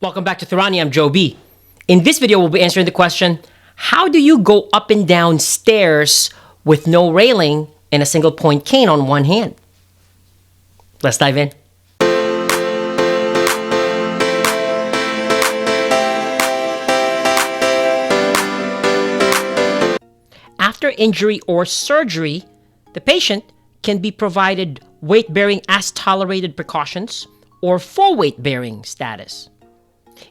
Welcome back to Thorani. I'm Joe B. In this video, we'll be answering the question, how do you go up and down stairs with no railing and a single point cane on one hand? Let's dive in. After injury or surgery, the patient can be provided weight-bearing as tolerated precautions or full weight-bearing status.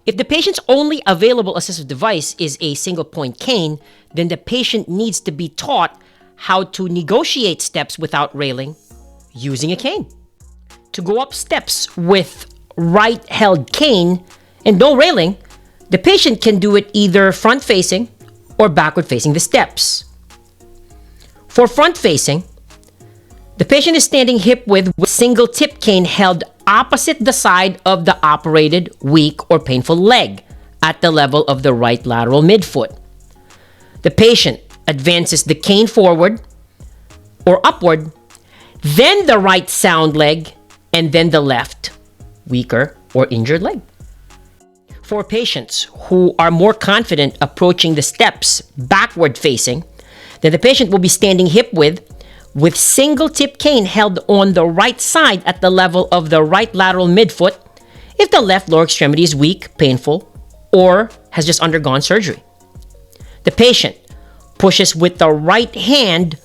If the patient's only available assistive device is a single point cane, then the patient needs to be taught how to negotiate steps without railing using a cane. To go up steps with right-held cane and no railing, the patient can do it either front-facing or backward-facing the steps. For front-facing, the patient is standing hip-width with single tip cane held opposite the side of the operated, weak, or painful leg at the level of the right lateral midfoot. The patient advances the cane forward or upward, then the right sound leg, and then the left, weaker, or injured leg. For patients who are more confident approaching the steps backward-facing, then the patient will be standing hip-width with single tip cane held on the right side at the level of the right lateral midfoot if the left lower extremity is weak, painful, or has just undergone surgery. The patient pushes with the right hand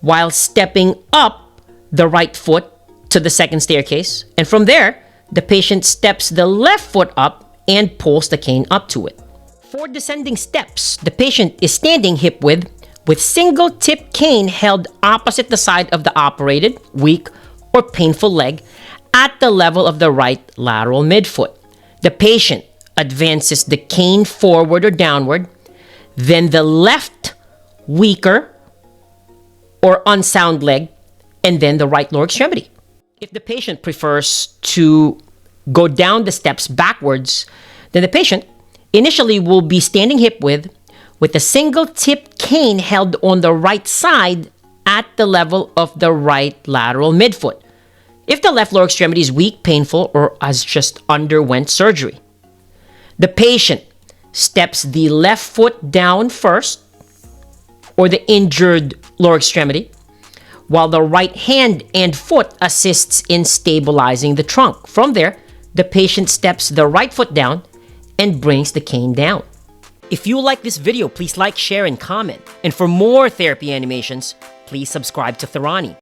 while stepping up the right foot to the second staircase, and from there, the patient steps the left foot up and pulls the cane up to it. For descending steps, the patient is standing hip-width with single tip cane held opposite the side of the operated, weak, or painful leg at the level of the right lateral midfoot. The patient advances the cane forward or downward, then the left, weaker, or unsound leg, and then the right lower extremity. If the patient prefers to go down the steps backwards, then the patient initially will be standing hip-width with a single tip cane held on the right side at the level of the right lateral midfoot if the left lower extremity is weak, painful, or has just underwent surgery. The patient steps the left foot down first, or the injured lower extremity, while the right hand and foot assists in stabilizing the trunk. From there, the patient steps the right foot down and brings the cane down. If you like this video, please like, share, and comment. And for more therapy animations, please subscribe to Thorani.